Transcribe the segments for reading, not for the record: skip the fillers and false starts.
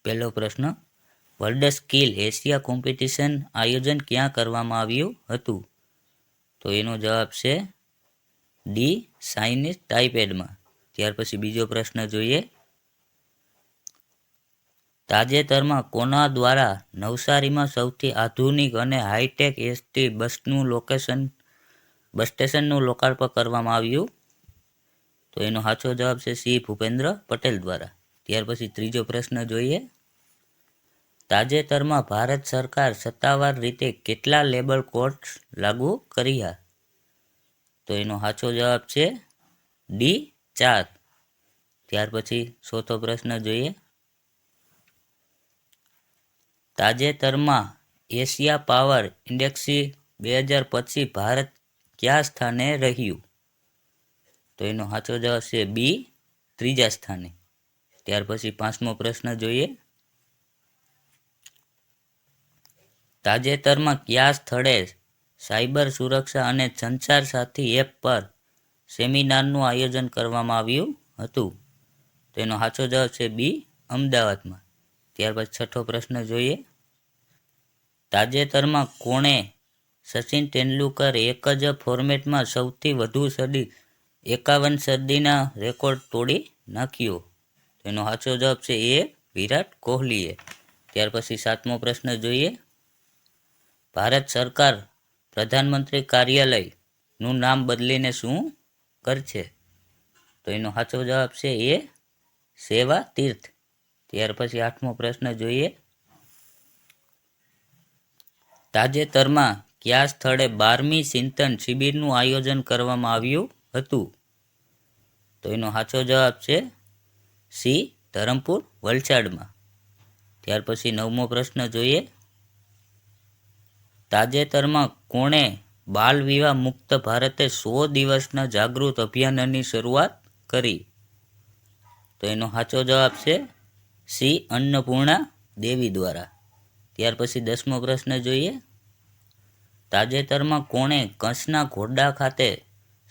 પહેલો પ્રશ્ન, world skill Asia competition આયોજન ક્યાં કરવામાં આવ્યું હતું? તો એનો જવાબ છે ડી, ચાઇનીઝ તાઇપેડમાં. ત્યાર પછી બીજો પ્રશ્ન જોઈએ. તાજેતરમાં કોના દ્વારા નવસારીમાં સૌથી આધુનિક અને હાઈટેક એસટી બસ સ્ટેશનનું લોકાર્પણ કરવામાં આવ્યું? તો એનો સાચો જવાબ છે સી, ભૂપેન્દ્ર પટેલ દ્વારા. ત્યાર પછી ત્રીજો પ્રશ્ન જોઈએ. તાજેતરમાં ભારત સરકાર સત્તાવાર રીતે કેટલા લેબર કોડ્સ લાગુ કર્યા? તો એનો સાચો જવાબ છે ડી, 4. ત્યાર પછી ચોથો પ્રશ્ન જોઈએ. તાજેતરમાં એશિયા પાવર ઇન્ડેક્સ 2025 ભારત કયા સ્થાને રહ્યું? તો એનો સાચો જવાબ છે બી, 3જા સ્થાને. ત્યાર પછી પાંચમો પ્રશ્ન જોઈએ. તાજેતરમાં કયા સ્થળે સાયબર સુરક્ષા અને સંચાર સાથી એપ પર સેમિનારનું આયોજન કરવામાં આવ્યું હતું? તો એનો સાચો જવાબ છે બી, અમદાવાદમાં. ત્યાર પછી છઠ્ઠો પ્રશ્ન જોઈએ. તાજેતરમાં કોણે સચિન તેંડુલકર એક જ ફોર્મેટમાં સૌથી વધુ 51 સદીના રેકોર્ડ તોડી નાખ્યો? તો એનો સાચો જવાબ છે એ, વિરાટ કોહલીએ. ત્યાર પછી સાતમો પ્રશ્ન જોઈએ. ભારત સરકાર પ્રધાનમંત્રી કાર્યાલયનું નામ બદલીને શું કરશે? તો એનો સાચો જવાબ છે એ, સેવા તીર્થ. ત્યાર પછી આઠમો પ્રશ્ન જોઈએ. તાજેતરમાં કયા સ્થળે 12મી ચિંતન શિબિરનું આયોજન કરવામાં આવ્યું હતું? તો એનો સાચો જવાબ છે સી, ધરમપુર, વલસાડમાં. ત્યાર પછી નવમો પ્રશ્ન જોઈએ. તાજેતરમાં કોણે બાલ વિવાહ મુક્ત ભારતે 100 દિવસના જાગૃત અભિયાનની શરૂઆત કરી? તો એનો સાચો જવાબ છે સી, અન્નપૂર્ણા દેવી દ્વારા. ત્યાર પછી 10મો પ્રશ્ન જોઈએ. તાજેતરમાં કોણે કચ્છના ઘોડા ખાતે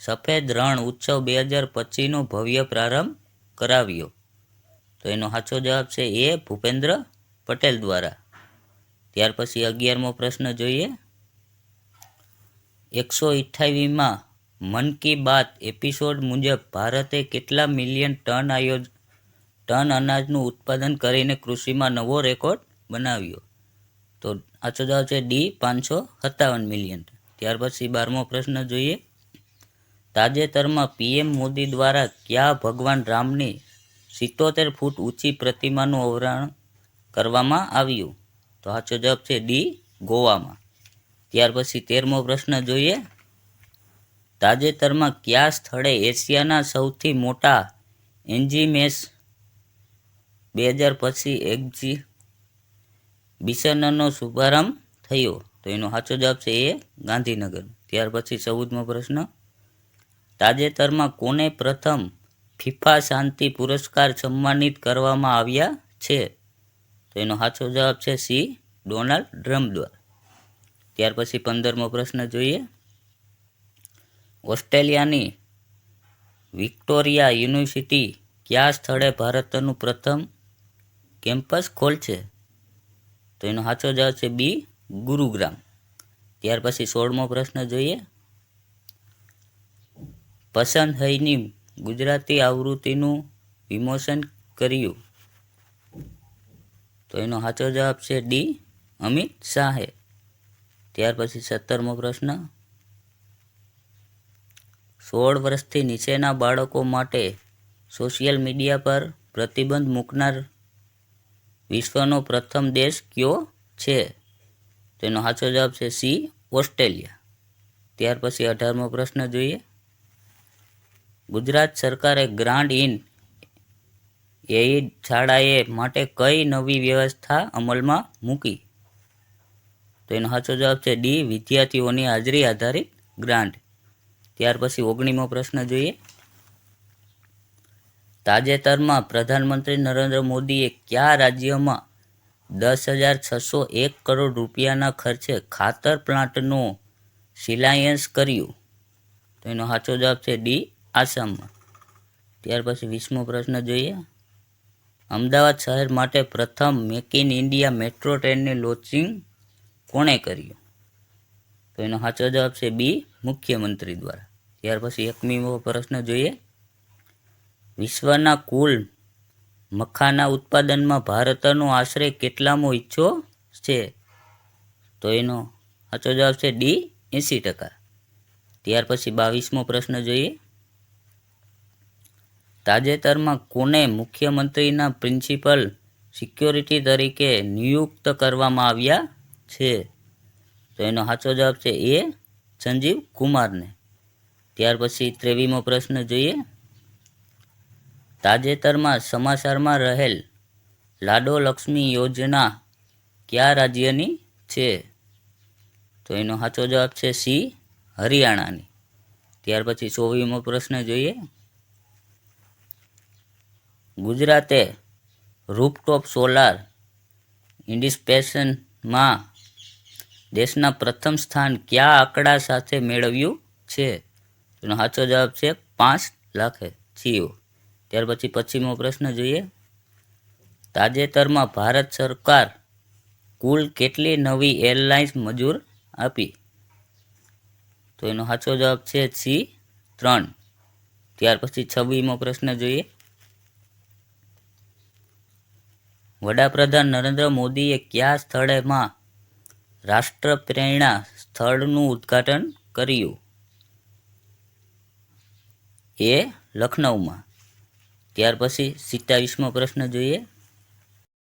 સફેદ રણ ઉત્સવ 2025નો ભવ્ય પ્રારંભ કરાવ્યો? તો એનો સાચો જવાબ છે એ, ભૂપેન્દ્ર પટેલ દ્વારા. ત્યાર પછી 11મો પ્રશ્ન જોઈએ. 128માં મન કી બાત એપિસોડ મુજબ ભારતે કેટલા મિલિયન ટન અનાજનું ઉત્પાદન કરીને કૃષિમાં નવો રેકોર્ડ બનાવ્યો? તો સાચો જવાબ છે ડી, 557 મિલિયન. ત્યાર પછી 12મો પ્રશ્ન જોઈએ. તાજેતરમાં પીએમ મોદી દ્વારા કયા ભગવાન રામની 77 ફૂટ ઊંચી પ્રતિમાનું અનાવરણ કરવામાં આવ્યું? તો સાચો જવાબ છે ડી, ગોવામાં. ત્યાર પછી 13મો પ્રશ્ન જોઈએ. તાજેતરમાં કયા સ્થળે એશિયાના સૌથી મોટા એન્જીમેસ 2025 એક્ઝિબિશનનો શુભારંભ થયો? તો એનો સાચો જવાબ છે એ, ગાંધીનગર. ત્યાર પછી 14મો પ્રશ્ન. તાજેતરમાં કોને પ્રથમ ફિફા શાંતિ પુરસ્કાર સન્માનિત કરવામાં આવ્યા છે? તો એનો સાચો જવાબ છે સી, ડોનાલ્ડ ટ્રમ્પ દ્વારા. ત્યાર પછી 15મો પ્રશ્ન જોઈએ. ઓસ્ટ્રેલિયાની વિક્ટોરિયા યુનિવર્સિટી કયા સ્થળે ભારતનું પ્રથમ કેમ્પસ ખોલશે? તો એનો સાચો જવાબ છે બી, ગુરુગ્રામ. ત્યાર પછી 16મો પ્રશ્ન જોઈએ. પસંદ હૈની ગુજરાતી આવૃત્તિનું વિમોચન કર્યું? તો એનો સાચો જવાબ છે ડી, અમિત શાહે. ત્યાર પછી 17મો પ્રશ્ન. 16 વર્ષથી નીચેના બાળકો માટે સોશિયલ મીડિયા પર પ્રતિબંધ મૂકનાર વિશ્વનો પ્રથમ દેશ કયો છે? તેનો સાચો જવાબ છે સી, ઓસ્ટ્રેલિયા. ત્યાર પછી 18મો પ્રશ્ન જોઈએ. ગુજરાત સરકારે ગ્રાન્ટ ઇન એઇડ શાળાએ માટે કઈ નવી વ્યવસ્થા અમલમાં મૂકી? તો એનો સાચો જવાબ છે ડી, વિદ્યાર્થીઓની હાજરી આધારિત ગ્રાન્ટ. ત્યાર પછી 19મો પ્રશ્ન જોઈએ. તાજેતરમાં પ્રધાનમંત્રી નરેન્દ્ર મોદીએ કયા રાજ્યમાં 10,601 કરોડ રૂપિયાના ખર્ચે ખાતર પ્લાન્ટનું શિલાન્યાસ કર્યું? તો એનો સાચો જવાબ છે ડી, આસામમાં. ત્યાર પછી 20મો પ્રશ્ન જોઈએ. અમદાવાદ શહેર માટે પ્રથમ મેક ઇન ઇન્ડિયા મેટ્રો ટ્રેનનું લોન્ચિંગ કોણે કર્યું? તો એનો સાચો જવાબ છે બી, મુખ્યમંત્રી દ્વારા. ત્યાર પછી 21મો પ્રશ્ન જોઈએ. વિશ્વના કુલ મખાના ઉત્પાદનમાં ભારતનો આશરે કેટલામો હિસ્સો છે? તો એનો સાચો જવાબ છે ડી, 80%. ત્યાર પછી 22મો પ્રશ્ન જોઈએ. તાજેતરમાં કોને મુખ્યમંત્રીના પ્રિન્સિપલ સિક્યોરિટી તરીકે નિયુક્ત કરવામાં આવ્યા છે? તો એનો સાચો જવાબ છે એ, સંજીવ કુમારને. ત્યાર પછી 23મો પ્રશ્ન જોઈએ. તાજેતરમાં સમાચારમાં રહેલ લાડો લક્ષ્મી યોજના કયા રાજ્યની છે? તો એનો સાચો જવાબ છે સી, હરિયાણાની. ત્યાર પછી 24મો પ્રશ્ન જોઈએ. ગુજરાતે રૂફટોપ સોલાર ઇન્સ્ટેલેશનમાં દેશના પ્રથમ સ્થાન કયા આંકડા સાથે મેળવ્યું છે? એનો સાચો જવાબ છે 5 લાખ જીઓ. ત્યાર પછી 25મો પ્રશ્ન જોઈએ. તાજેતરમાં ભારત સરકાર કુલ કેટલી નવી એરલાઇન્સ મંજૂર આપી? તો એનો સાચો જવાબ છે સી, 3. ત્યાર પછી 26મો પ્રશ્ન જોઈએ. વડાપ્રધાન નરેન્દ્ર મોદીએ કયા સ્થળમાં રાષ્ટ્રપ્રેરણા સ્થળનું ઉદ્ઘાટન કર્યું? એ, લખનૌમાં. ત્યાર પછી 27મો પ્રશ્ન જોઈએ.